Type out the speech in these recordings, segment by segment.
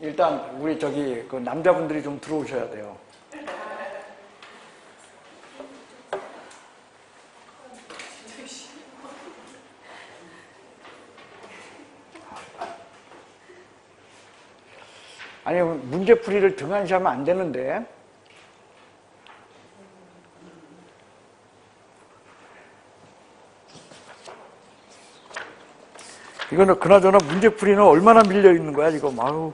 일단 우리 저기 그 남자분들이 좀 들어오셔야 돼요. 아니, 문제풀이를 등한시하면 안 되는데. 이거는 그나저나 문제풀이는 얼마나 밀려 있는 거야, 지금. 아우.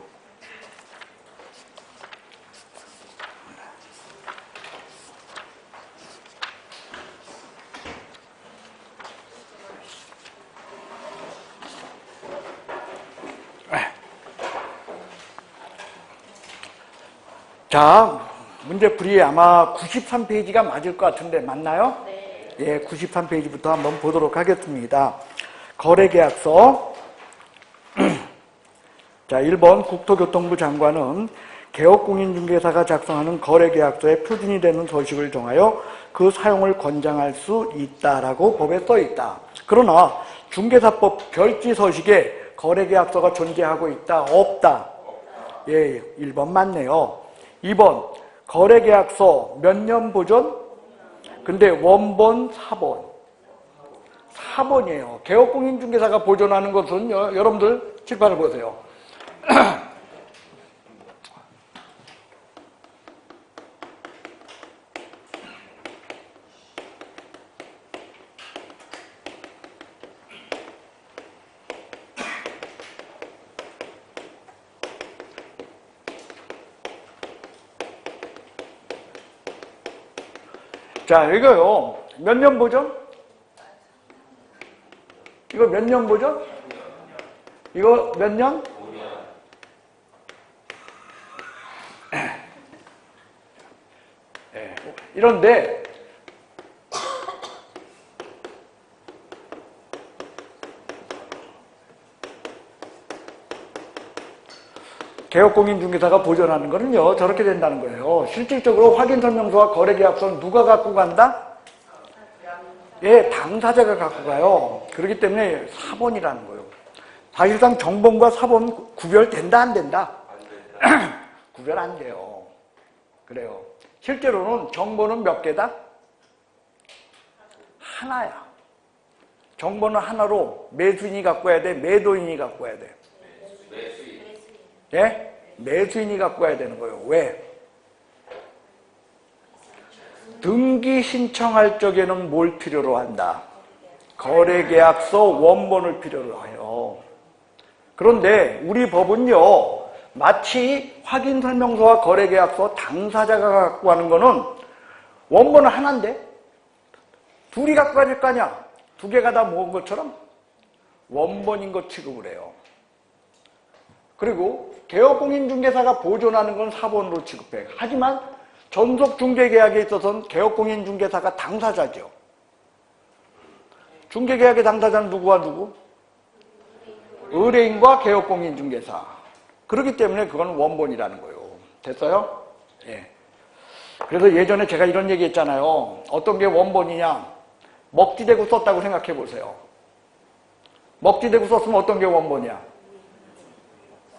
자, 문제풀이 아마 93페이지가 맞을 것 같은데 맞나요? 네. 예, 93페이지부터 한번 보도록 하겠습니다. 거래계약서. 자, 1번 국토교통부 장관은 개업공인중개사가 작성하는 거래계약서에 표준이 되는 서식을 정하여 그 사용을 권장할 수 있다라고 법에 써 있다. 그러나 중개사법 별지 서식에 거래계약서가 존재하고 있다, 없다? 예, 1번 맞네요. 2번 거래계약서 몇 년 보존? 근데 원본 4번. 4번이에요. 개업공인중개사가 보존하는 것은 여러분들 칠판을 보세요. 자, 이거요. 몇 년 보존? 이거 몇 년 보존? 이거 몇 년? 네. 이런데 개업공인중개사가 보존하는 거는요, 저렇게 된다는 거예요. 실질적으로 확인설명서와 거래계약서는 누가 갖고 간다? 예, 당사자가 갖고 가요. 그렇기 때문에 4번이라는 거예요. 사실상 정본과 4번 구별된다, 안 된다? 구별 안 돼요. 그래요. 실제로는 정본은 몇 개다? 하나야. 정본은 하나로 매수인이 갖고 와야 돼? 매도인이 갖고 와야 돼? 매수인. 예? 매수인이 갖고 와야 되는 거예요. 왜? 등기 신청할 적에는 뭘 필요로 한다? 거래계약서 원본을 필요로 해요. 그런데 우리 법은요, 마치 확인설명서와 거래계약서 당사자가 갖고 가는 거는 원본은 하나인데 둘이 갖고 가질 거 아니야. 두 개가 다 모은 것처럼 원본인 것 취급을 해요. 그리고 개업공인중개사가 보존하는 건 4번으로 취급해. 하지만 전속중개계약에 있어서는 개업공인중개사가 당사자죠. 중개계약의 당사자는 누구와 누구? 의뢰인과 개업공인중개사. 그렇기 때문에 그건 원본이라는 거예요. 됐어요? 예. 그래서 예전에 제가 이런 얘기 했잖아요. 어떤 게 원본이냐? 먹지대고 썼다고 생각해 보세요. 먹지대고 썼으면 어떤 게 원본이야?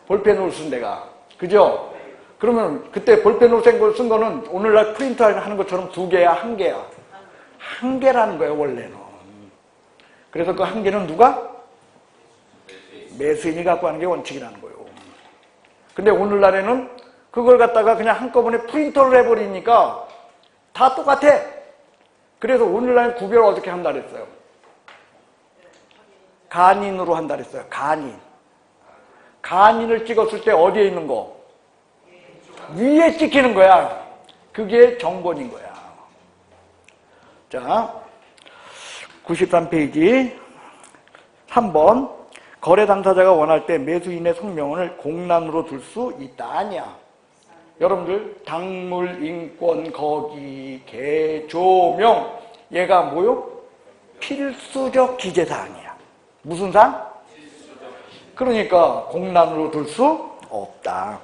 볼펜으로 쓴 데가. 그죠? 그러면 그때 볼펜으로 쓴 거는 오늘날 프린트 하는 것처럼 2개야, 1개야? 1개라는 거예요, 원래는. 그래서 그 1개는 누가? 매수인이 갖고 하는 게 원칙이라는 거예요. 근데 오늘날에는 그걸 갖다가 그냥 한꺼번에 프린터를 해버리니까 다 똑같아. 그래서 오늘날 구별을 어떻게 한다 그랬어요? 간인으로 한다 그랬어요. 간인. 간인을 찍었을 때 어디에 있는 거? 위에 찍히는 거야. 그게 정본인 거야. 자, 93페이지 3번. 거래 당사자가 원할 때 매수인의 성명을 공란으로 둘 수 있다. 아니야. 여러분들 당물, 인권, 거기, 개, 조명 얘가 뭐요? 필수적 기재사항이야. 무슨 사항? 그러니까 공란으로 둘 수 없다.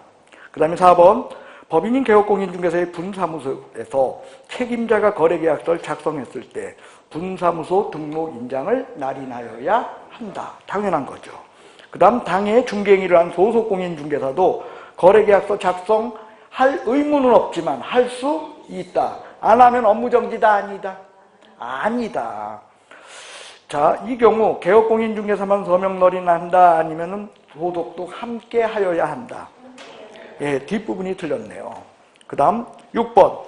그 다음에 4번. 법인인 개업공인중개사의 분사무소에서 책임자가 거래계약서를 작성했을 때 분사무소 등록 인장을 날인하여야 한다. 당연한 거죠. 그 다음 당해 중개행위를 한 소속공인중개사도 거래계약서 작성할 의무는 없지만 할 수 있다. 안 하면 업무정지다 아니다? 아니다. 자, 이 경우 개업공인중개사만 서명널인한다 아니면은 소속도 함께 하여야 한다. 예, 뒷부분이 틀렸네요. 그 다음 6번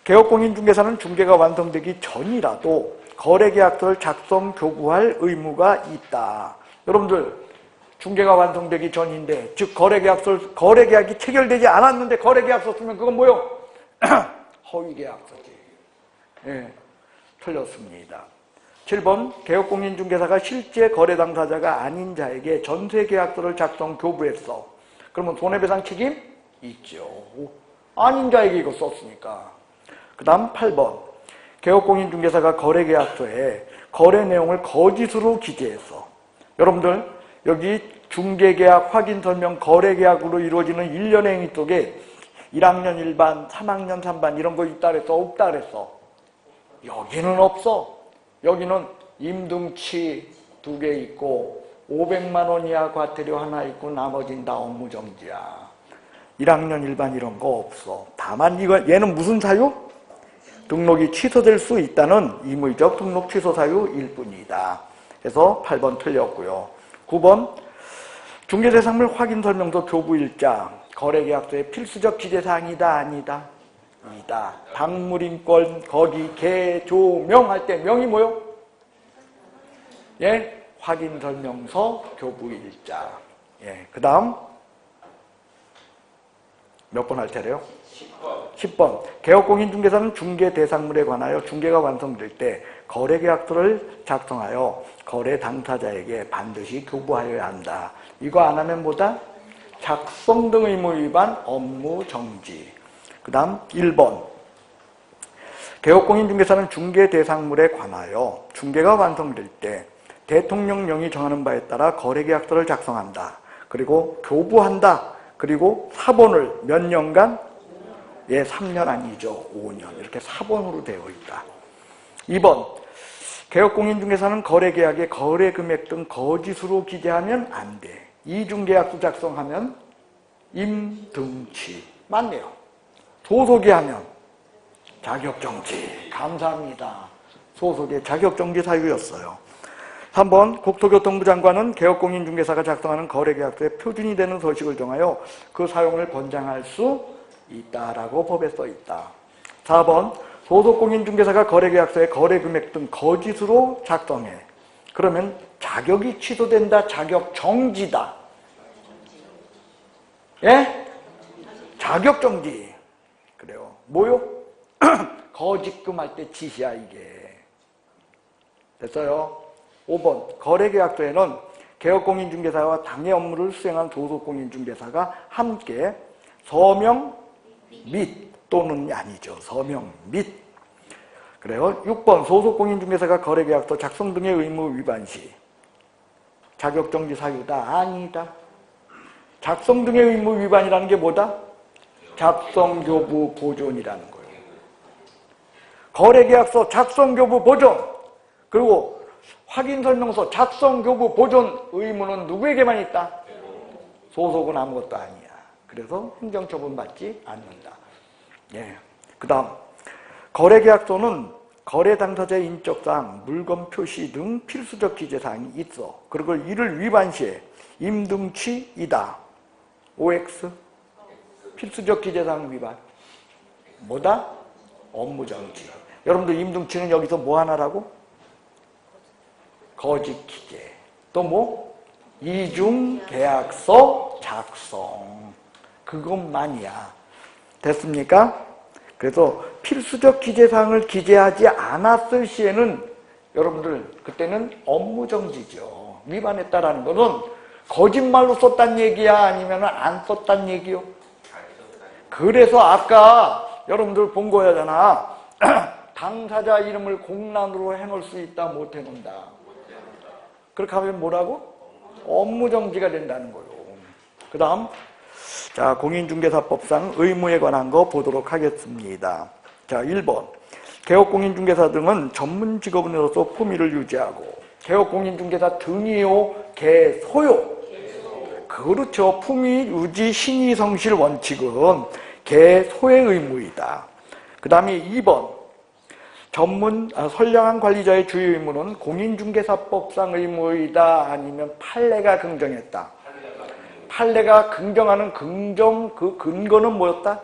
개업공인중개사는 중개가 완성되기 전이라도 거래계약서를 작성 교부할 의무가 있다. 여러분들 중개가 완성되기 전인데 즉 거래계약이 체결되지 않았는데 거래계약서 쓰면 그건 뭐요? 허위계약서지. 예, 틀렸습니다. 7번 개업공인중개사가 실제 거래 당사자가 아닌 자에게 전세계약서를 작성 교부했어. 그러면 손해배상 책임 있죠. 아닌 자에게 이거 썼으니까. 그 다음 8번 개업공인중개사가 거래계약서에 거래 내용을 거짓으로 기재했어. 여러분들 여기 중개계약, 확인설명, 거래계약으로 이루어지는 일련의 행위 속에 1학년 1반, 3학년 3반 이런 거 있다 그랬어? 없다 그랬어? 여기는 없어. 여기는 임등치 2개 있고 500만 원 이하 과태료 하나 있고 나머지는 다 업무정지야. 1학년 1반 이런 거 없어. 다만 얘는 무슨 사유? 등록이 취소될 수 있다는 임의적 등록 취소 사유일 뿐이다. 그래서 8번 틀렸고요. 9번 중개대상물 확인설명서 교부일자 거래계약서의 필수적 기재사항이다 아니다? 이다. 당물인권 거기 개조명 할 때 명이 뭐요? 예, 확인설명서 교부일자. 예, 그 다음 몇 번 할 차례요? 10번 개업공인중개사는 중개대상물에 관하여 중개가 완성될 때 거래계약서를 작성하여 거래 당사자에게 반드시 교부하여야 한다. 이거 안 하면 뭐다? 작성 등 의무 위반, 업무정지. 그 다음 1번 개업공인중개사는 중개대상물에 관하여 중개가 완성될 때 대통령령이 정하는 바에 따라 거래계약서를 작성한다. 그리고 교부한다. 그리고 사본을 몇 년간? 예, 3년 아니죠. 5년. 이렇게 사본으로 되어 있다. 2번 개업공인중개사는 거래계약에 거래금액 등 거짓으로 기재하면 안 돼. 이중계약서 작성하면 임등치. 맞네요. 소속이 하면 자격정지. 감사합니다. 소속의 자격정지 사유였어요. 3번 국토교통부 장관은 개업공인중개사가 작성하는 거래계약서에 표준이 되는 서식을 정하여 그 사용을 권장할 수 있다라고 법에 써 있다. 4번 소속공인중개사가 거래계약서에 거래금액 등 거짓으로 작성해. 그러면 자격이 취소된다, 자격정지다. 예? 자격정지. 그래요. 뭐요? 거짓금 할 때 짓이야 이게. 됐어요? 5번 거래계약서에는 개업공인중개사와 당해 업무를 수행한 소속공인중개사가 함께 서명 및 또는 아니죠. 서명 및. 그래요. 6번 소속공인중개사가 거래계약서 작성 등의 의무 위반 시 자격정지 사유다. 아니다. 작성 등의 의무 위반이라는 게 뭐다? 작성교부 보존이라는 거예요. 거래계약서 작성교부 보존 그리고 확인설명서 작성교부 보존 의무는 누구에게만 있다? 소속은 아무것도 아니야. 그래서 행정처분 받지 않는다. 예. 그 다음 거래계약서는 거래 당사자의 인적사항, 물건 표시 등 필수적 기재사항이 있어. 그리고 이를 위반 시에 임등치이다. OX 필수적 기재사항 위반. 뭐다? 업무정지. 여러분들 임등치는 여기서 뭐 하나라고? 거짓 기재. 또 뭐? 이중계약서 작성. 그것만이야. 됐습니까? 그래서 필수적 기재사항을 기재하지 않았을 시에는 여러분들 그때는 업무정지죠. 위반했다라는 것은 거짓말로 썼단 얘기야? 아니면 안 썼단 얘기요? 그래서 아까 여러분들 본 거잖아. 당사자 이름을 공란으로 해놓을 수 있다, 못 해놓는다. 그렇게 하면 뭐라고? 업무정지가 된다는 거예요. 그 다음 자, 공인중개사법상 의무에 관한 거 보도록 하겠습니다. 자, 1번 개업공인중개사 등은 전문 직업인으로서 품위를 유지하고 개업공인중개사 등이요? 개소요? 그렇죠. 품위, 유지, 신의, 성실 원칙은 개소의 의무이다. 그 다음에 2번. 선량한 관리자의 주요 의무는 공인중개사법상 의무이다. 아니면 판례가 긍정했다. 판례가 긍정하는 긍정 그 근거는 뭐였다?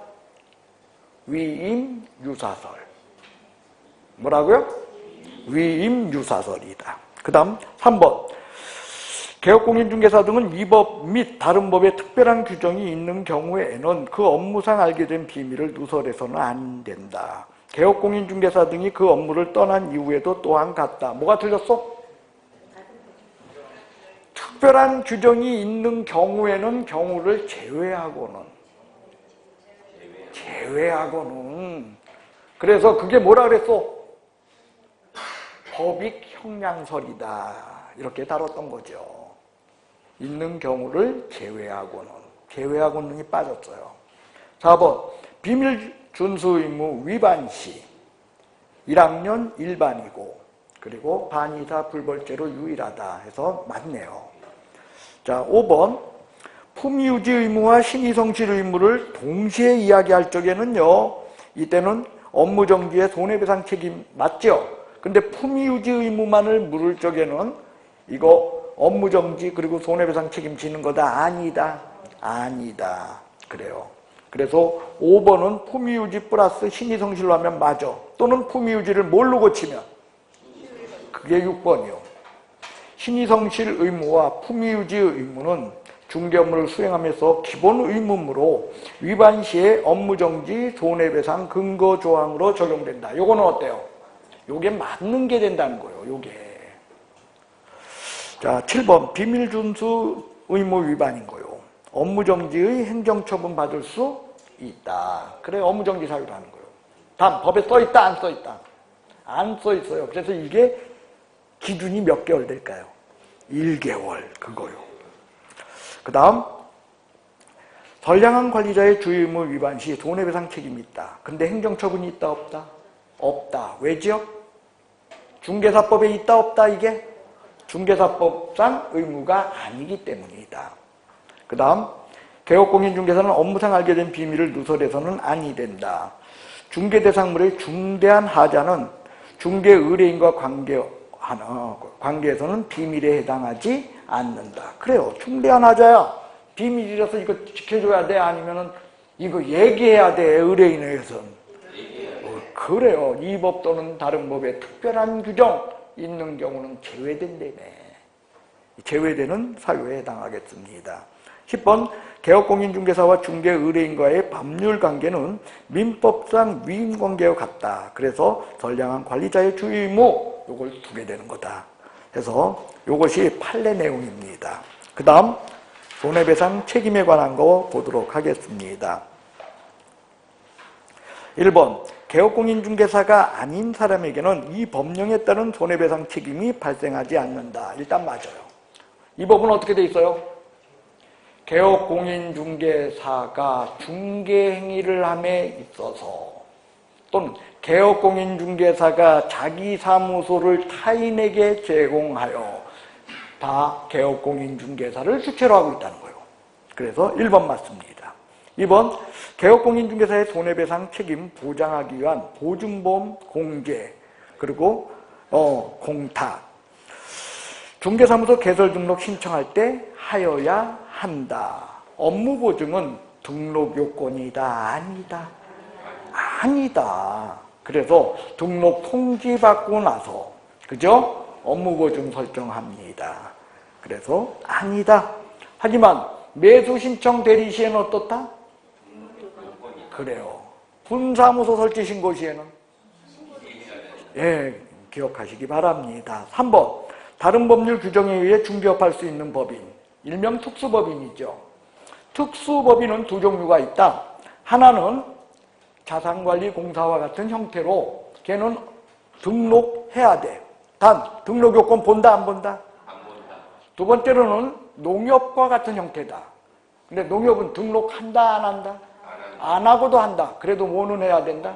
위임 유사설. 뭐라고요? 위임 유사설이다. 그 다음 3번. 개업공인중개사 등은 이 법 및 다른 법에 특별한 규정이 있는 경우에는 그 업무상 알게 된 비밀을 누설해서는 안 된다. 개업공인중개사 등이 그 업무를 떠난 이후에도 또한 같다. 뭐가 틀렸어? 특별한 규정이 있는 경우에는 경우를 제외하고는 그래서 그게 뭐라 그랬어? 법익 형량설이다. 이렇게 다뤘던 거죠. 있는 경우를 제외하고는이 빠졌어요. 4번. 비밀 준수 의무 위반 시 1학년 일반이고 그리고 반의사 불벌죄로 유일하다 해서 맞네요. 자, 5번. 품위유지 의무와 신의성실 의무를 동시에 이야기할 적에는요, 이때는 업무정지의 손해배상 책임 맞죠? 근데 품위유지 의무만을 물을 적에는 이거 업무정지 그리고 손해배상 책임지는 거다. 아니다. 그래요. 그래서 5번은 품위유지 플러스 신의성실로 하면 맞아. 또는 품위유지를 뭘로 고치면? 그게 6번이요. 신의성실 의무와 품위유지 의무는 중개 업무를 수행하면서 기본 의무므로 위반 시에 업무정지 손해배상 근거 조항으로 적용된다. 요거는 어때요? 요게 맞는 게 된다는 거예요. 요게. 자, 7번. 비밀준수 의무 위반인 거예요. 업무정지의 행정처분 받을 수 있다. 그래, 업무정지 사유를 하는 거예요. 다음, 법에 써있다, 안 써있다? 안 써있어요. 그래서 이게 기준이 몇 개월 될까요? 1개월, 그거요. 그 다음, 선량한 관리자의 주요 의무 위반 시 손해배상 책임이 있다. 근데 행정처분이 있다, 없다? 없다. 왜죠? 중개사법에 있다, 없다, 이게? 중개사법상 의무가 아니기 때문이다. 그 다음, 개업공인중개사는 업무상 알게 된 비밀을 누설해서는 아니 된다. 중개대상물의 중대한 하자는 중개 의뢰인과 관계에서는 비밀에 해당하지 않는다. 그래요. 중대한 하자야. 비밀이라서 이거 지켜줘야 돼? 아니면은 이거 얘기해야 돼? 의뢰인에 의해서는. 그래요. 이 법 또는 다른 법에 특별한 규정 있는 경우는 제외된다며. 제외되는 사유에 해당하겠습니다. 10번. 개업공인중개사와 중개의뢰인과의 법률관계는 민법상 위임관계와 같다. 그래서 선량한 관리자의 주요 의무 요걸 두게 되는 거다. 그래서 요것이 판례 내용입니다. 그 다음 손해배상 책임에 관한 거 보도록 하겠습니다. 1번. 개업공인중개사가 아닌 사람에게는 이 법령에 따른 손해배상 책임이 발생하지 않는다. 일단 맞아요. 이 법은 어떻게 돼 있어요? 개업공인중개사가 중개행위를 함에 있어서 또는 개업공인중개사가 자기 사무소를 타인에게 제공하여 다 개업공인중개사를 주체로 하고 있다는 거예요. 그래서 1번 맞습니다. 2번. 개업공인중개사의 손해배상 책임 보장하기 위한 보증보험 공제 그리고 공탁 중개사무소 개설 등록 신청할 때 하여야 한다. 업무보증은 등록 요건이다. 아니다. 그래서 등록 통지받고 나서 그죠? 업무보증 설정합니다. 그래서 아니다. 하지만 매수 신청 대리 시에는 어떻다? 그래요. 분사무소 설치 신고 시에는 기억하시기 바랍니다. 3번. 다른 법률 규정에 의해 중개업할 수 있는 법인, 일명 특수법인이죠. 특수법인은 두 종류가 있다. 하나는 자산관리공사와 같은 형태로 걔는 등록해야 돼. 단, 등록 요건 본다, 안 본다? 안 본다. 두 번째로는 농협과 같은 형태다. 근데 농협은 등록한다, 안 한다? 안 하고도 한다. 그래도 뭐는 해야 된다?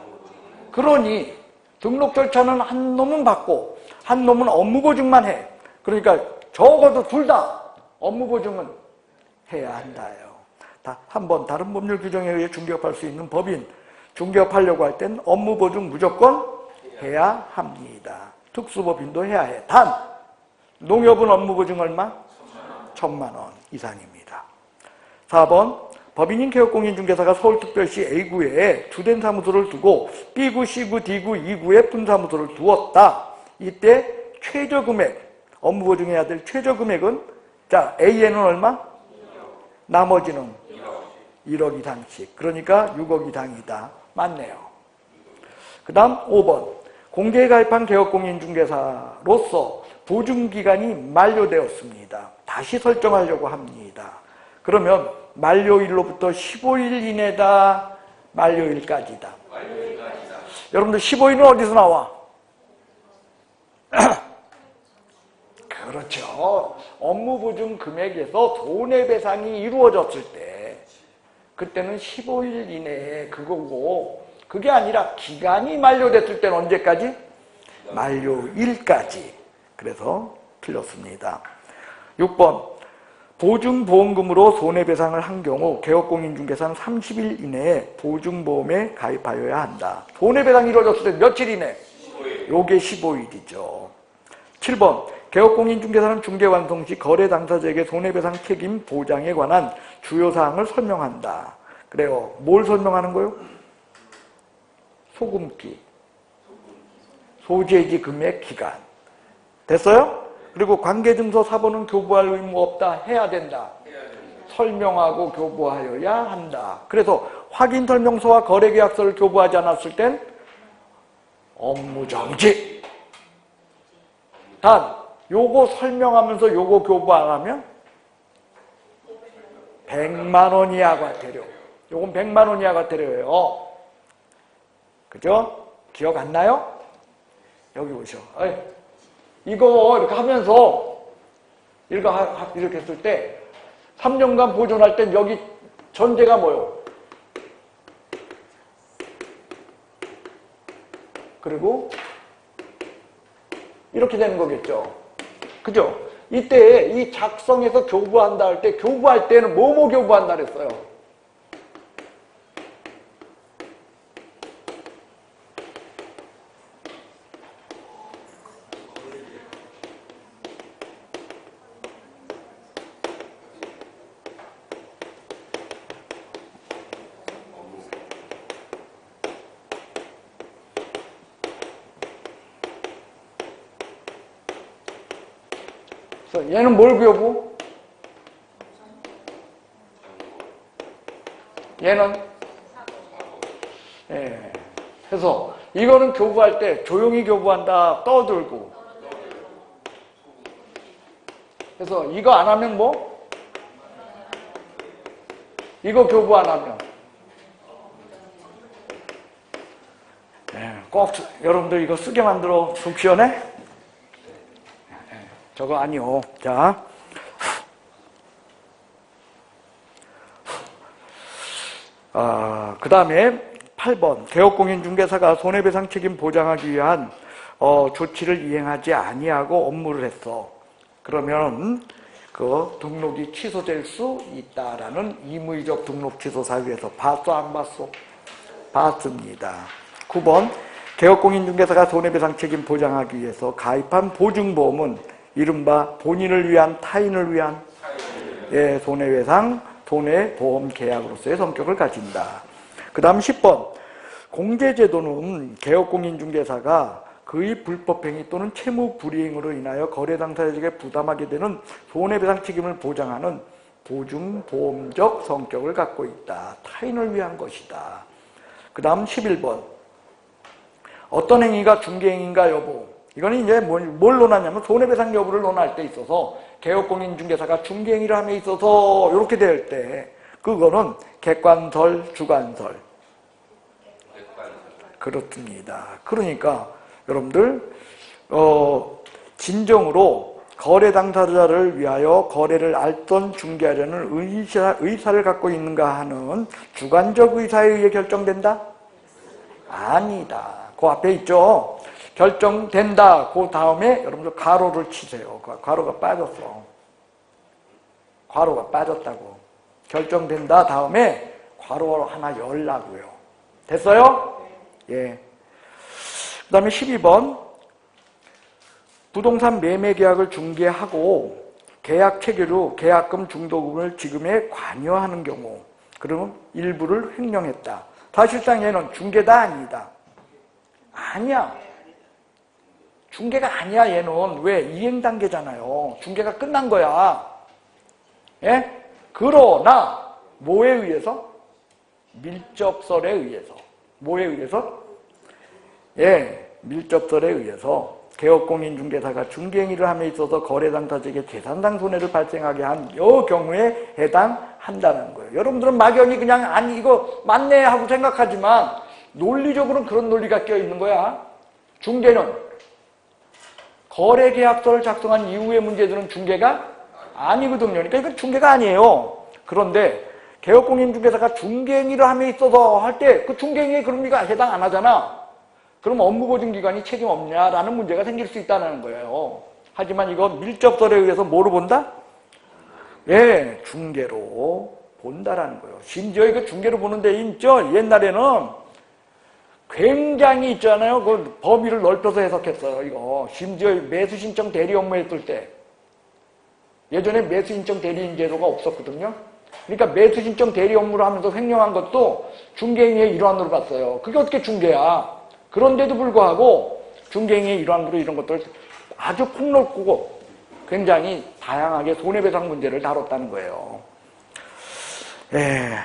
그러니 등록 절차는 한 놈은 받고 한 놈은 업무보증만 해. 그러니까 적어도 둘 다 업무보증은 해야 한다요. 한번 다른 법률 규정에 의해 중개업할 수 있는 법인, 중개업하려고 할 땐 업무 보증 무조건 해야 합니다. 특수법인도 해야 해. 단 농협은 업무 보증 얼마? 1,000만 원 이상입니다. 4번 법인인 개업공인중개사가 서울특별시 A구에 주된 사무소를 두고 B구, C구, D구, E구에 분사무소를 두었다. 이때 최저금액, 업무 보증해야 될 최저금액은 자 A에는 얼마? 나머지는 1억 이상씩. 그러니까 6억 이상이다. 맞네요. 그 다음 5번 공개에 가입한 개업공인중개사로서 보증기간이 만료되었습니다. 다시 설정하려고 합니다. 그러면 만료일로부터 15일 이내다, 만료일까지다. 여러분들 15일은 어디서 나와? 그렇죠. 업무보증 금액에서 손해배상이 이루어졌을 때 그때는 15일 이내에 그거고, 그게 아니라 기간이 만료됐을 때는 언제까지? 만료일까지. 그래서 틀렸습니다. 6번 보증보험금으로 손해배상을 한 경우 개업공인중개사는 30일 이내에 보증보험에 가입하여야 한다. 손해배상이 이루어졌을 때 며칠 이내? 15일. 요게 15일이죠. 7번 개업공인중개사는 중개완성 시 거래 당사자에게 손해배상 책임 보장에 관한 주요 사항을 설명한다. 그래요. 뭘 설명하는 거요? 소금기, 소재지 금액, 기간. 됐어요? 그리고 관계증서 사본은 교부할 의무 없다. 해야 된다. 설명하고 교부하여야 한다. 그래서 확인설명서와 거래계약서를 교부하지 않았을 땐 업무정지. 단 요거 설명하면서 요거 교부 안 하면 100만 원 이하 과태료. 요건 100만 원 이하 과태료예요. 그죠? 기억 안 나요? 여기 오셔. 이거 이렇게 하면서 이렇게 했을 때 3년간 보존할 땐 여기 전제가 뭐요? 그리고 이렇게 되는 거겠죠. 그죠? 이때 이 작성해서 교부한다 할 때 교부할 때는 뭐뭐 교부한다 그랬어요? 얘는 뭘 교부? 얘는? 예. 그래서 이거는 교부할 때 조용히 교부한다, 떠들고. 그래서 이거 안 하면 뭐? 이거 교부 안 하면. 예. 꼭 여러분들 이거 쓰게 만들어. 속 시원해? 저거 아니요. 자, 그 다음에 8번 개업공인중개사가 손해배상 책임 보장하기 위한 조치를 이행하지 아니하고 업무를 했어. 그러면 그 등록이 취소될 수 있다라는 임의적 등록 취소 사유에서 봤어 안 봤어? 봤습니다. 9번 개업공인중개사가 손해배상 책임 보장하기 위해서 가입한 보증보험은 이른바 본인을 위한, 타인을 위한 손해배상, 손해보험 계약으로서의 성격을 가진다. 그 다음 10번 공제제도는 개업공인중개사가 그의 불법행위 또는 채무불이행으로 인하여 거래 당사자에게 부담하게 되는 손해배상 책임을 보장하는 보증보험적 성격을 갖고 있다. 타인을 위한 것이다. 그 다음 11번 어떤 행위가 중개행위인가 여부. 이거는 이제 뭘 논하냐면 손해배상 여부를 논할 때 있어서 개업공인중개사가 중개행위를 함에 있어서 이렇게 될 때 그거는 객관설, 주관설. 그렇습니다. 그러니까 여러분들 진정으로 거래 당사자를 위하여 거래를 알던 중개하려는 의사를 갖고 있는가 하는 주관적 의사에 의해 결정된다? 아니다. 그 앞에 있죠. 결정된다. 그 다음에 여러분들 가로를 치세요. 가로가 빠졌어. 괄호가 빠졌다고. 결정된다 다음에 괄호 하나 열라고요. 됐어요? 예. 그 다음에 12번. 부동산 매매 계약을 중개하고 계약 체결 후 계약금 중도금을 지급에 관여하는 경우, 그러면 일부를 횡령했다. 사실상 얘는 중개다 아니다? 아니야. 중개가 아니야. 얘는 왜? 이행 단계잖아요. 중개가 끝난 거야. 예? 그러나 뭐에 의해서? 밀접설에 의해서. 뭐에 의해서? 예, 밀접설에 의해서 개업공인중개사가 중개행위를 함에 있어서 거래당사자에게 재산상 손해를 발생하게 한 이 경우에 해당한다는 거예요. 여러분들은 막연히 그냥 아니 이거 맞네 하고 생각하지만 논리적으로는 그런 논리가 껴있는 거야. 중개는 거래계약서를 작성한 이후의 문제들은 중개가 아니거든요. 그러니까 이건 중개가 아니에요. 그런데 개업공인중개사가 중개행위를 함에 있어서 할 때 그 중개행위에 그런 리가 해당 안 하잖아. 그럼 업무보증기관이 책임 없냐라는 문제가 생길 수 있다는 거예요. 하지만 이거 밀접설에 의해서 뭐로 본다? 예, 중개로 본다라는 거예요. 심지어 이거 중개로 보는 데 있죠. 옛날에는 굉장히 있잖아요. 그 범위를 넓혀서 해석했어요. 이거 심지어 매수신청 대리 업무 했을 때 예전에 매수신청 대리인 제도가 없었거든요. 그러니까 매수신청 대리 업무를 하면서 횡령한 것도 중개행위의 일환으로 봤어요. 그게 어떻게 중개야? 그런데도 불구하고 중개행위의 일환으로 이런 것들을 아주 폭넓고 굉장히 다양하게 손해배상 문제를 다뤘다는 거예요. 예,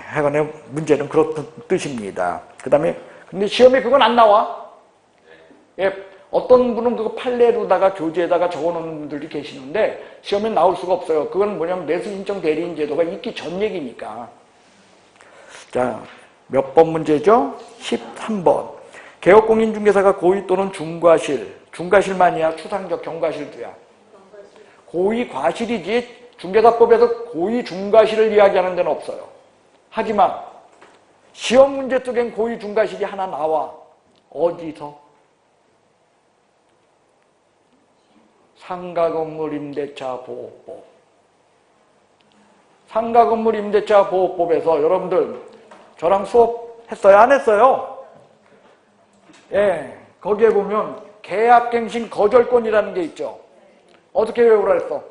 하여간에 문제는 그렇던 뜻입니다. 그 다음에 근데 시험에 그건 안 나와. 예, 어떤 분은 그거 판례로다가 교재에다가 적어놓는 분들이 계시는데 시험에 나올 수가 없어요. 그건 뭐냐면 매수신청 대리인 제도가 있기 전 얘기니까. 자, 몇 번 문제죠? 13번. 개업공인중개사가 고의 또는 중과실, 중과실만이야? 추상적 경과실도야? 고의 과실이지 중개사법에서 고의 중과실을 이야기하는 데는 없어요. 하지만 시험 문제 속엔 고의 중과실이 하나 나와. 어디서? 상가건물 임대차 보호법. 상가건물 임대차 보호법에서 여러분들 저랑 수업했어요? 안 했어요? 예, 거기에 보면 계약갱신 거절권이라는 게 있죠. 어떻게 외우라 했어?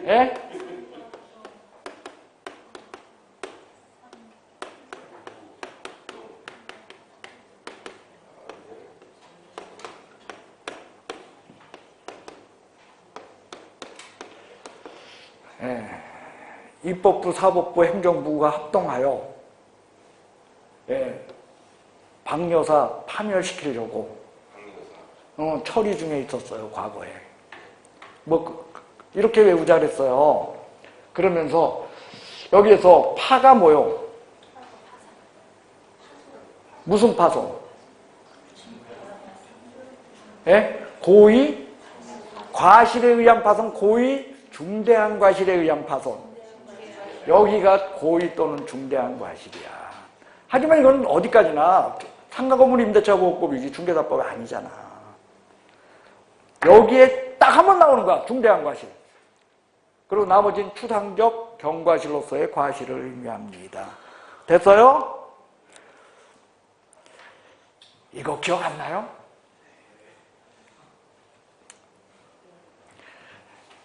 예? 예, 입법부, 사법부, 행정부가 합동하여 예, 박여사 파멸시키려고 처리 중에 있었어요. 과거에. 뭐 이렇게 외우자 그랬어요. 그러면서 여기에서 파가 뭐요? 무슨 파손? 예? 고의 과실에 의한 파손, 고의 중대한 과실에 의한 파손. 여기가 고의 또는 중대한 과실이야. 하지만 이건 어디까지나 상가건물 임대차 보호법이지 중개사법이 아니잖아. 여기에 딱 한 번 나오는 거야. 중대한 과실. 그리고 나머지는 추상적 경과실로서의 과실을 의미합니다. 됐어요? 이거 기억 안 나요?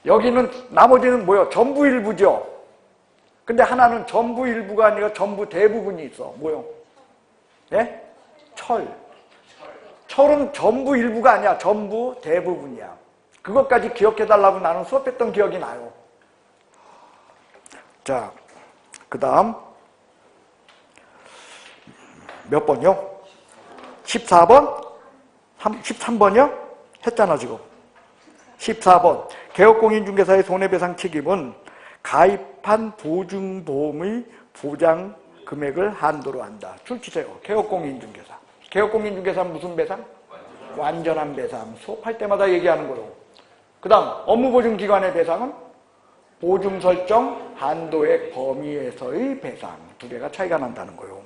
여기는 나머지는 뭐요? 전부 일부죠. 근데 하나는 전부 일부가 아니라 전부 대부분이 있어. 뭐요? 예? 철. 철은 전부 일부가 아니야. 전부 대부분이야. 그것까지 기억해달라고 나는 수업했던 기억이 나요. 자, 그 다음 몇 번이요? 14번? 13번이요? 했잖아 지금. 14번. 개업공인중개사의 손해배상 책임은 가입한 보증보험의 보장 금액을 한도로 한다. 출치세요. 개업공인중개사. 개업공인중개사는 무슨 배상? 완전한 배상. 수업할 때마다 얘기하는 거로. 그 다음 업무보증기관의 배상은 보증설정 한도액 범위에서의 배상. 두 개가 차이가 난다는 거예요.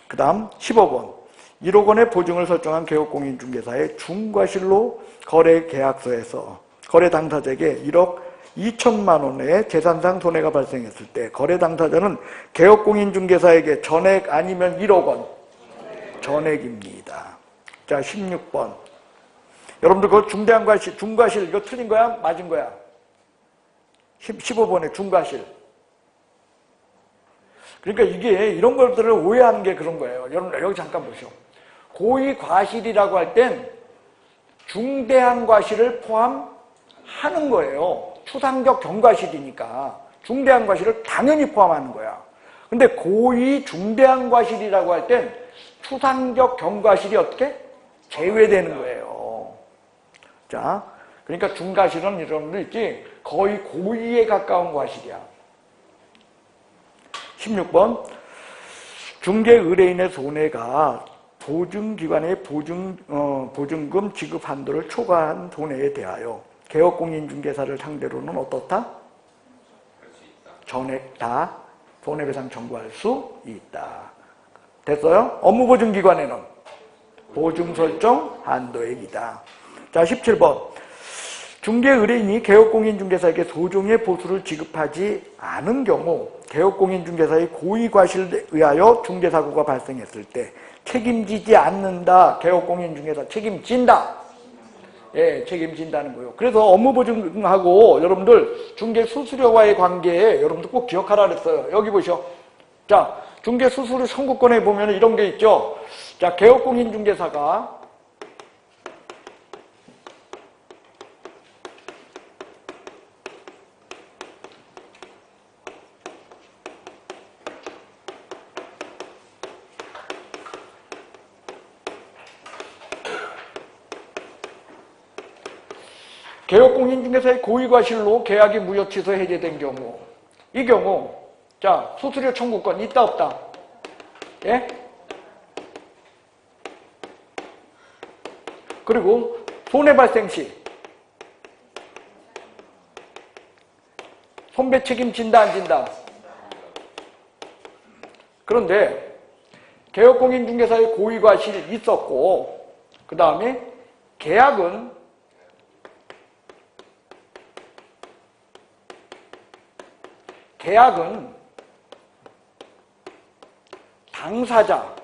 그 다음 15번. 1억 원의 보증을 설정한 개업공인중개사의 중과실로 거래계약서에서 거래 당사자에게 1억 2천만 원의 재산상 손해가 발생했을 때 거래 당사자는 개업공인중개사에게 전액 아니면 1억 원 전액입니다. 자, 16번. 여러분들 그 중대한 과실, 중과실 이거 틀린 거야? 맞은 거야? 15번에 중과실. 그러니까 이게 이런 것들을 오해하는 게 그런 거예요. 여러분 여기 잠깐 보시오. 고의 과실이라고 할 땐 중대한 과실을 포함하는 거예요. 추상적 경과실이니까 중대한 과실을 당연히 포함하는 거야. 근데 고의 중대한 과실이라고 할 땐 추상적 경과실이 어떻게? 제외되는 거예요. 자, 그러니까 중과실은 이런 거 있지 거의 고의에 가까운 과실이야. 16번. 중개 의뢰인의 손해가 보증기관의 보증금 지급 한도를 초과한 손해에 대하여 개업공인중개사를 상대로는 어떻다? 전액 다 손해배상 청구할 수 있다. 됐어요? 업무보증기관에는 보증설정 한도액이다. 자, 17번. 중개 의뢰인이 개업공인중개사에게 소정의 보수를 지급하지 않은 경우 개업공인중개사의 고의과실에 의하여 중개사고가 발생했을 때 책임지지 않는다. 개업공인중개사 책임진다. 예, 책임진다는 거예요. 그래서 업무보증하고 여러분들 중개수수료와의 관계에 여러분들 꼭 기억하라 그랬어요. 여기 보시오. 자, 중개수수료 청구권에 보면 이런 게 있죠. 자, 개업공인중개사가 개업공인중개사의 고의과실로 계약이 무효취소 해제된 경우 이 경우 자 수수료 청구권 있다 없다? 예? 그리고 손해 발생 시 손배 책임진다 안 진다? 그런데 개업공인중개사의 고의과실이 있었고 그 다음에 계약은 당사자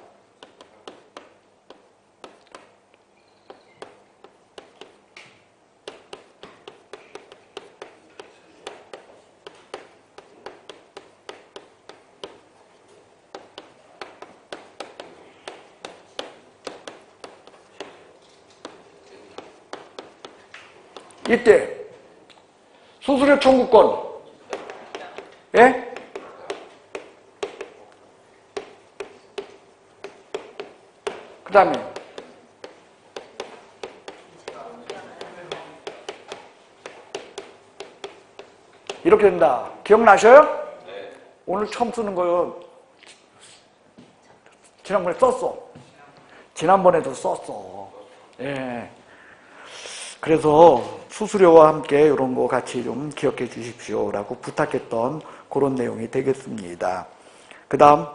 이때 수수료 청구권 예? 그 다음에 이렇게 된다. 기억나셔요? 네. 오늘 처음 쓰는 거요. 지난번에 썼어. 지난번에도 썼어. 예. 그래서 수수료와 함께 이런 거 같이 좀 기억해 주십시오라고 부탁했던 그런 내용이 되겠습니다. 그 다음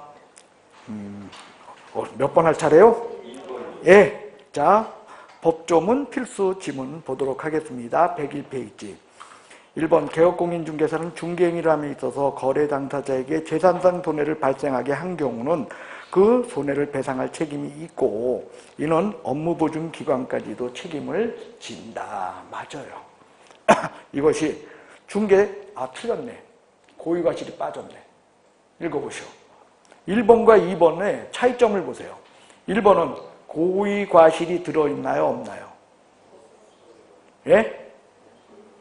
몇 번 할 차례요? 1번. 예. 자, 법조문 필수 지문 보도록 하겠습니다. 101페이지. 1번 개업공인중개사는 중개행위를 함에 있어서 거래 당사자에게 재산상 손해를 발생하게 한 경우는 그 손해를 배상할 책임이 있고 이는 업무보증기관까지도 책임을 진다. 맞아요. 이것이 중개, 틀렸네. 고의과실이 빠졌네. 읽어보시오. 1번과 2번의 차이점을 보세요. 1번은 고의과실이 들어있나요? 없나요? 예?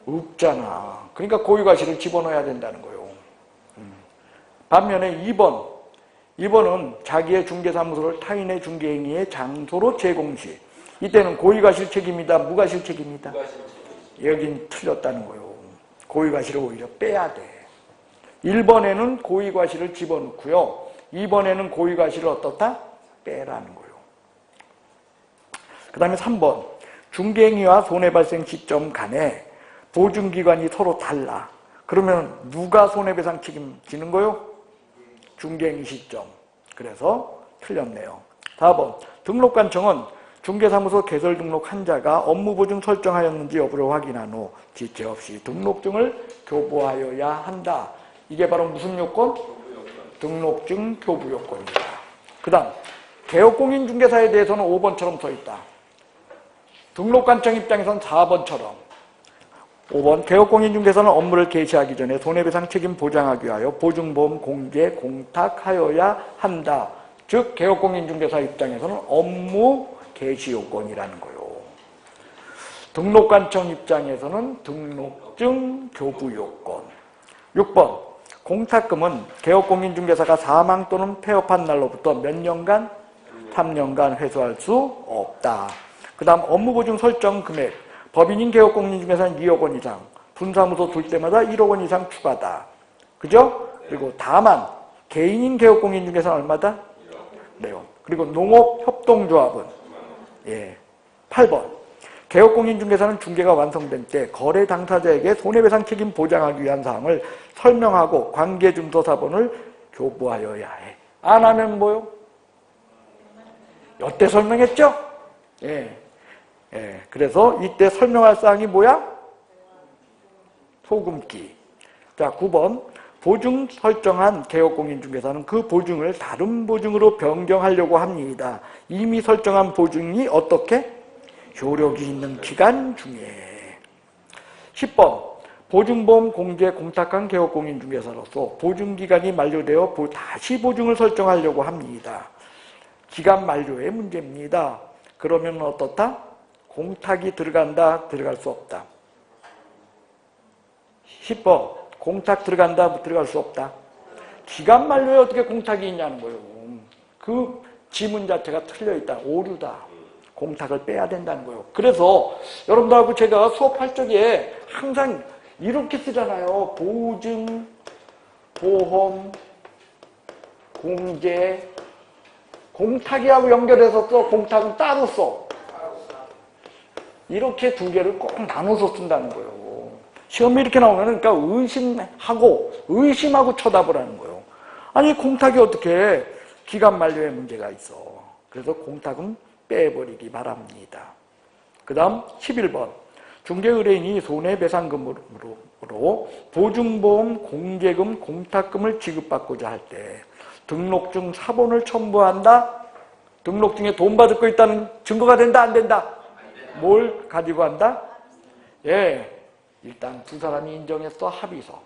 없잖아. 그러니까 고의과실을 집어넣어야 된다는 거예요. 반면에 2번은 자기의 중개사무소를 타인의 중개행위의 장소로 제공 시 이때는 고의과실 책임이다. 무과실 책임이다. 여긴 틀렸다는 거예요. 고의과실을 오히려 빼야 돼. 1번에는 고의과실을 집어넣고요. 2번에는 고의과실을 어떻다? 빼라는 거예요. 그 다음에 3번 중개행위와 손해발생 시점 간에 보증기관이 서로 달라. 그러면 누가 손해배상 책임지는 거요? 중개행위 시점. 그래서 틀렸네요. 4번 등록관청은 중개사무소 개설 등록한 자가 업무 보증 설정하였는지 여부를 확인한 후 지체 없이 등록증을 교부하여야 한다. 이게 바로 무슨 요건? 등록증 교부 요건이다. 그 다음 개업공인중개사에 대해서는 5번처럼 써있다. 등록관청 입장에서는 4번처럼 5번 개업공인중개사는 업무를 개시하기 전에 손해배상 책임 보장하기 위하여 보증보험 공제 공탁하여야 한다. 즉 개업공인중개사 입장에서는 업무 개시 요건이라는 거요. 등록관청 입장에서는 등록증 교부 요건. 6번 공탁금은 개업공인중개사가 사망 또는 폐업한 날로부터 몇 년간? 3년간 회수할 수 없다. 그 다음 업무보증 설정 금액. 법인인 개업공인중개사는 2억 원 이상, 분사무소 둘 때마다 1억 원 이상 추가다. 그죠? 그리고 다만 개인인 개업공인중개사는 얼마다? 네. 그리고 농업협동조합은 8번 개업공인중개사는 중개가 완성된 때 거래 당사자에게 손해배상 책임 보장하기 위한 사항을 설명하고 관계증서사본을 교부하여야 해. 안 하면 뭐요? 여태 설명했죠? 그래서 이때 설명할 사항이 뭐야? 소금기. 자, 9번 보증 설정한 개업공인중개사는 그 보증을 다른 보증으로 변경하려고 합니다. 이미 설정한 보증이 어떻게? 효력이 있는 기간 중에. 10번 보증보험 공제 공탁한 개업공인중개사로서 보증기간이 만료되어 다시 보증을 설정하려고 합니다. 기간 만료의 문제입니다. 그러면 어떻다? 공탁이 들어간다, 들어갈 수 없다. 10번 공탁 들어간다, 들어갈 수 없다. 기간 만료에 어떻게 공탁이 있냐는 거예요. 그 지문 자체가 틀려있다, 오류다. 공탁을 빼야 된다는 거예요. 그래서 여러분들하고 제가 수업할 적에 항상 이렇게 쓰잖아요. 보증, 보험, 공제, 공탁이하고 연결해서 써. 공탁은 따로 써. 이렇게 두 개를 꼭 나눠서 쓴다는 거예요. 시험에 이렇게 나오면 그러니까 의심하고 쳐답을 하는 거예요. 아니 공탁이 어떻게 기간 만료에 문제가 있어. 그래서 공탁은 빼버리기 바랍니다. 그 다음 11번 중개의뢰인이 손해배상금으로 보증보험 공제금 공탁금을 지급받고자 할 때 등록증 사본을 첨부한다. 등록증에 돈 받을 거 있다는 증거가 된다, 안 된다? 뭘 가지고 한다? 일단 두 사람이 인정했어. 합의서.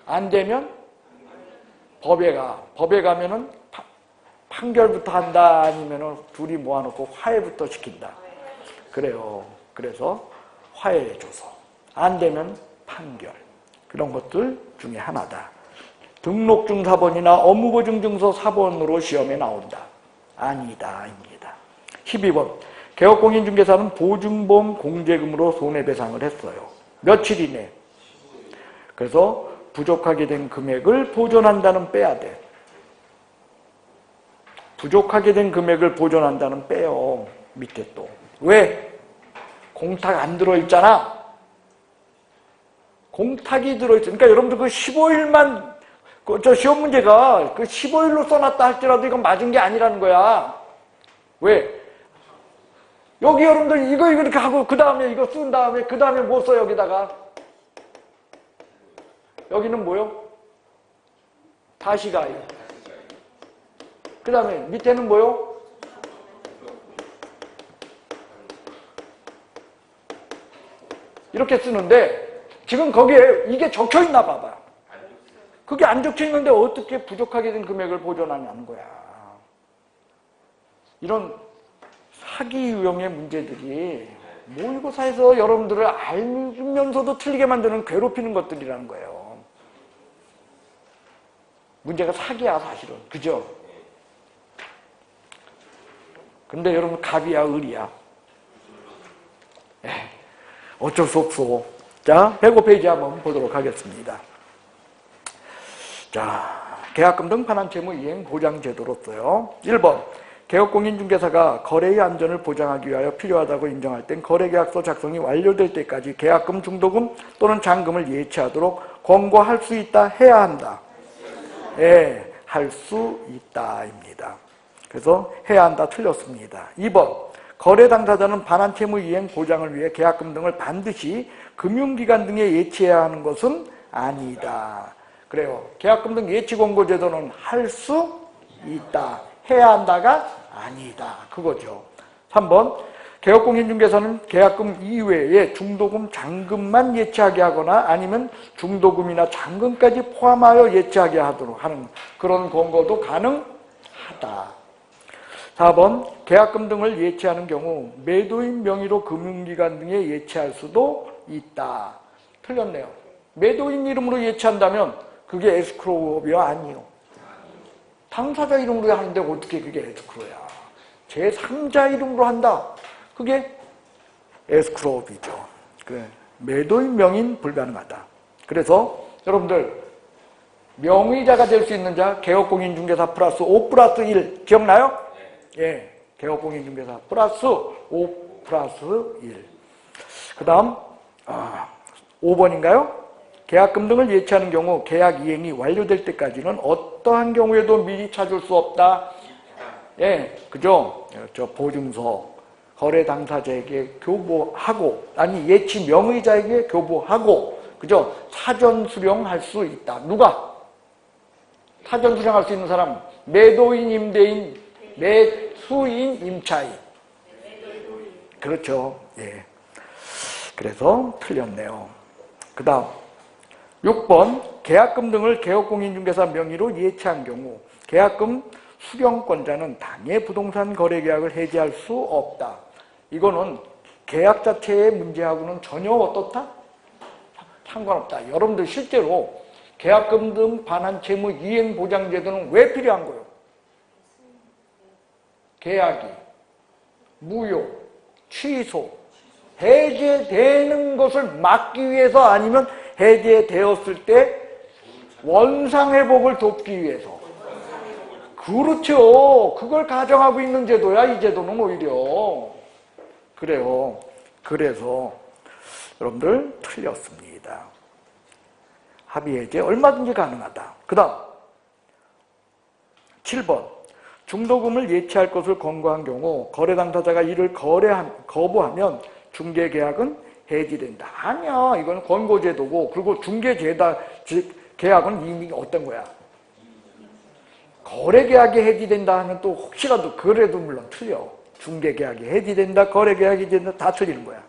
안 되면 법에 가면은 판결부터 한다, 아니면은 둘이 모아놓고 화해부터 시킨다. 그래요. 그래서 화해해줘서. 안 되면 판결. 그런 것들 중에 하나다. 등록증 사본이나 업무보증증서 사본으로 시험에 나온다. 아니다, 입니다. 12번 개업공인중개사는 보증보험 공제금으로 손해배상을 했어요. 며칠 이내. 그래서 부족하게 된 금액을 보존한다는 빼야 돼. 부족하게 된 금액을 보존한다는 빼요. 밑에 또. 왜? 공탁 안 들어있잖아. 공탁이 들어있어. 그러니까 여러분들 그 15일만 저 시험 문제가 그 15일로 써놨다 할지라도 이건 맞은 게 아니라는 거야. 왜? 여기 여러분들 이거 이렇게 하고 그 다음에 이거 쓴 다음에 그 다음에 뭐 써 여기다가? 여기는 뭐요? 다시 가요. 그 다음에 밑에는 뭐요? 이렇게 쓰는데 지금 거기에 이게 적혀있나 봐봐. 그게 안 적혀있는데 어떻게 부족하게 된 금액을 보존하냐는 거야. 이런 사기 유형의 문제들이 모의고사에서 여러분들을 알면서도 틀리게 만드는 괴롭히는 것들이라는 거예요. 문제가 사기야 사실은. 그죠? 근데 여러분 갑이야 을이야? 어쩔 수 없어. 자, 105페이지 한번 보도록 하겠습니다. 자, 계약금 등 반환채무 이행 보장 제도로서요. 1번 개업공인중개사가 거래의 안전을 보장하기 위하여 필요하다고 인정할 땐 거래계약서 작성이 완료될 때까지 계약금, 중도금 또는 잔금을 예치하도록 권고할 수 있다, 해야 한다. 할 수 있다입니다. 그래서 해야 한다 틀렸습니다. 2번 거래 당사자는 반환 채무 이행 보장을 위해 계약금 등을 반드시 금융기관 등에 예치해야 하는 것은 아니다. 그래요. 계약금 등 예치 권고 제도는 할 수 있다. 해야 한다가 아니다. 그거죠. 3번. 개업공인중개사는 계약금 이외에 중도금, 잔금만 예치하게 하거나 아니면 중도금이나 잔금까지 포함하여 예치하게 하도록 하는 그런 권고도 가능하다. 4번. 계약금 등을 예치하는 경우 매도인 명의로 금융기관 등에 예치할 수도 있다. 틀렸네요. 매도인 이름으로 예치한다면 그게 에스크로우업이야? 아니요. 당사자 이름으로 하는데 어떻게 그게 에스크로우야? 제3자 이름으로 한다. 그게 에스크로우업이죠. 매도인 명의는 불가능하다. 그래서 여러분들 명의자가 될 수 있는 자 개업공인중개사 플러스 5 플러스 1 기억나요? 예, 개업공인중개사 플러스 5 플러스 1. 그 다음 5번인가요? 계약금 등을 예치하는 경우 계약 이행이 완료될 때까지는 어떠한 경우에도 미리 찾을 수 없다. 예, 그죠? 저 보증서 거래 당사자에게 교부하고 아니 예치 명의자에게 교부하고 그죠? 사전 수령할 수 있다. 누가? 사전 수령할 수 있는 사람 매도인, 임대인, 매수인, 임차인. 그렇죠. 예. 그래서 틀렸네요. 그 다음 6번 계약금 등을 개업공인중개사 명의로 예치한 경우 계약금 수령권자는 당해 부동산 거래계약을 해지할 수 없다. 이거는 계약 자체의 문제하고는 전혀 어떻다? 상관없다. 여러분들 실제로 계약금 등 반환채무 이행보장제도는 왜 필요한 거예요? 계약이 무효, 취소, 해제되는 것을 막기 위해서 아니면 해제되었을 때 원상회복을 돕기 위해서. 그렇죠. 그걸 가정하고 있는 제도야. 이 제도는 오히려. 그래요. 그래서 여러분들 틀렸습니다. 합의해제 얼마든지 가능하다. 그 다음 7번 중도금을 예치할 것을 권고한 경우 거래 당사자가 이를 거부하면 중개계약은 해지된다. 아니야. 이건 권고제도고 그리고 계약은 이미 어떤 거야? 거래계약이 해지된다 하면 또 혹시라도 그래도 물론 틀려. 중개계약이 해지된다, 거래계약이 해지된다 다 틀리는 거야.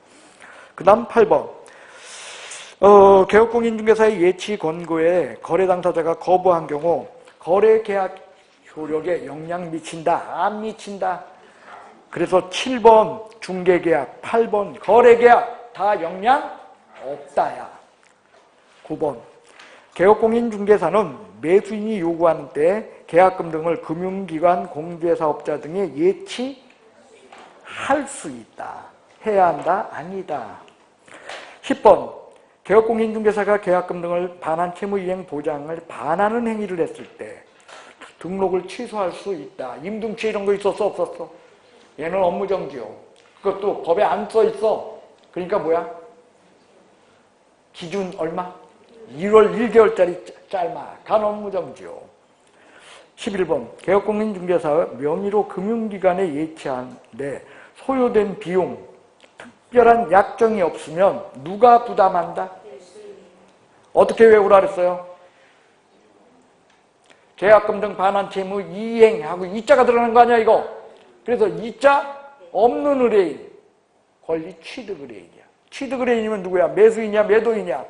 그 다음 8번 개업공인중개사의 예치 권고에 거래 당사자가 거부한 경우 거래계약 효력에 영향 미친다, 안 미친다. 그래서 7번 중개계약, 8번 거래계약 다 영향 없다야. 9번 개업공인중개사는 매수인이 요구하는 때 계약금 등을 금융기관, 공제사업자 등에 예치할 수 있다. 해야 한다? 아니다. 10번 개업공인중개사가 계약금 등을 반환 채무이행 보장을 반하는 행위를 했을 때 등록을 취소할 수 있다. 임등치 이런 거 있었어? 없었어? 얘는 업무정지요. 그것도 법에 안 써 있어. 그러니까 뭐야? 기준 얼마? 1월 1개월짜리 짤막한 업무정지요. 11번 개업공인중개사 명의로 금융기관에 예치하는데 소요된 비용, 특별한 약정이 없으면 누가 부담한다? 어떻게 외우라 그랬어요? 계약금 등 반환 채무 이행하고 이자가 들어가는 거 아니야 이거? 그래서 이자 없는 의뢰인 권리 취득 의뢰인이야. 취득 의뢰인이면 누구야? 매수인이야? 매도인이야?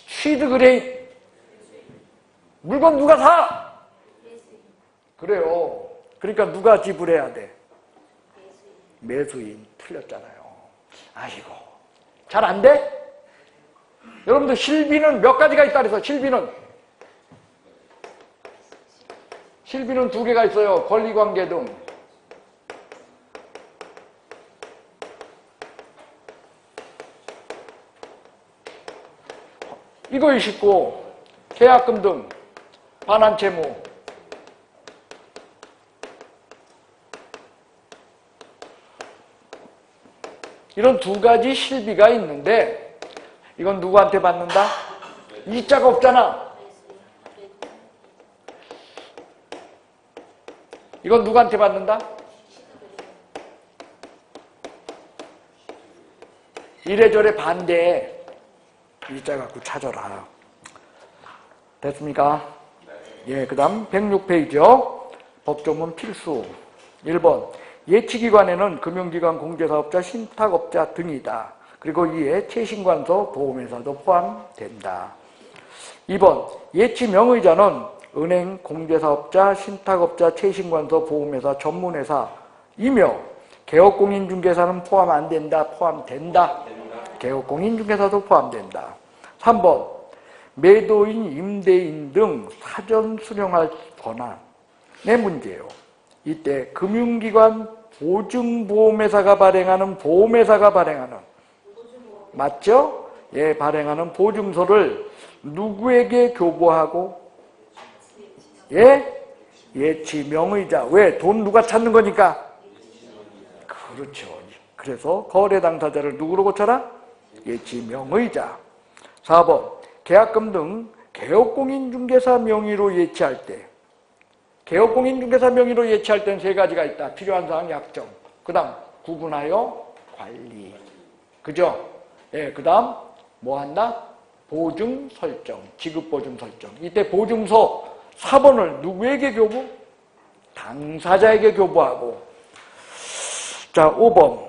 취득 의뢰인. 물건 누가 사? 그래요. 그러니까 누가 지불해야 돼? 매수인. 틀렸잖아요. 아이고. 잘 안 돼? 여러분들 실비는 몇 가지가 있다 그래서 실비는 2개가 있어요. 권리관계 등. 이거 있고 계약금 등 반환 채무 이런 2가지 실비가 있는데 이건 누구한테 받는다? 이자가 없잖아. 이건 누구한테 받는다? 이래저래 반대해. 이자 갖고 찾아라. 됐습니까? 예, 그 다음 106페이지요. 법조문 필수. 1번. 예치기관에는 금융기관, 공제사업자, 신탁업자 등이다. 그리고 이에 채신관서, 보험회사도 포함된다. 2번. 예치명의자는 은행, 공제사업자, 신탁업자, 채신관서, 보험회사, 전문회사이며 개업공인중개사는 포함 안 된다, 포함된다. 개업공인중개사도 포함된다. 3번. 매도인, 임대인 등 사전 수령할 권한의 문제예요. 이때 금융기관, 보증보험회사가 발행하는 보험회사가 발행하는 맞죠? 예, 발행하는 보증서를 누구에게 교부하고? 예? 예치명의자. 왜? 돈 누가 찾는 거니까? 그렇죠. 그래서 거래 당사자를 누구로 고쳐라? 예치명의자. 4번. 계약금 등 개업공인중개사 명의로 예치할 때 개업공인중개사 명의로 예치할 때는 세 가지가 있다. 필요한 사항 약정. 그 다음 구분하여 관리. 그죠? 예, 그 다음 뭐 한다? 보증 설정. 지급 보증 설정. 이때 보증서 4번을 누구에게 교부? 당사자에게 교부하고. 자, 5번.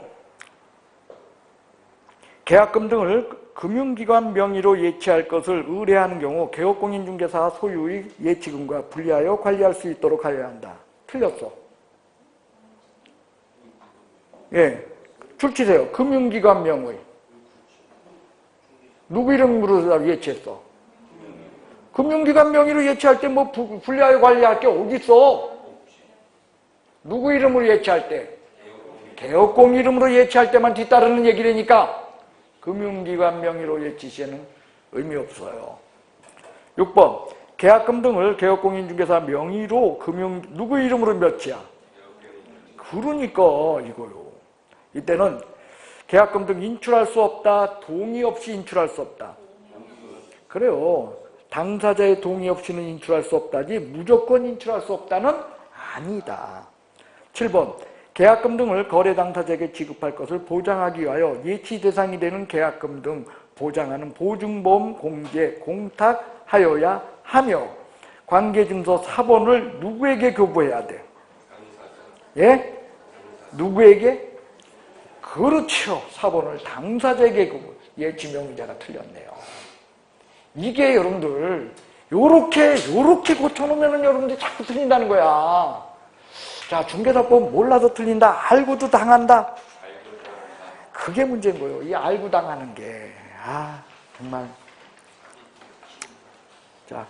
계약금 등을 금융기관 명의로 예치할 것을 의뢰하는 경우 개업공인중개사 소유의 예치금과 분리하여 관리할 수 있도록 하여야 한다. 틀렸어. 예, 출치세요. 금융기관 명의. 누구 이름으로 예치했어? 금융기관 명의로 예치할 때 뭐 분리하여 관리할 게 어디 있어? 누구 이름으로 예치할 때? 개업공 이름으로 예치할 때만 뒤따르는 얘기라니까. 금융기관 명의로 예치 시에는 의미 없어요. 6번. 계약금 등을 개업공인중개사 명의로 누구 이름으로 몇이야? 그러니까 이거요. 이때는 계약금 등 인출할 수 없다. 동의 없이 인출할 수 없다. 그래요. 당사자의 동의 없이는 인출할 수 없다지 무조건 인출할 수 없다는 아니다. 7번. 계약금 등을 거래 당사자에게 지급할 것을 보장하기 위하여 예치 대상이 되는 계약금 등 보장하는 보증보험 공제 공탁하여야 하며 관계증서 4번을 누구에게 교부해야 돼? 예? 누구에게? 그렇죠. 4번을 당사자에게 교부. 예치명의자가 틀렸네요. 이게 여러분들 요렇게 고쳐놓으면 여러분들이 자꾸 틀린다는 거야. 자, 중개사법 몰라서 틀린다. 알고도 당한다. 그게 문제인 거예요. 이 알고 당하는 게. 정말. 자,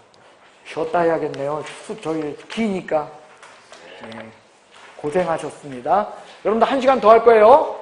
쉬었다 해야겠네요. 저희 기니까. 네, 고생하셨습니다. 여러분들 1시간 더 할 거예요.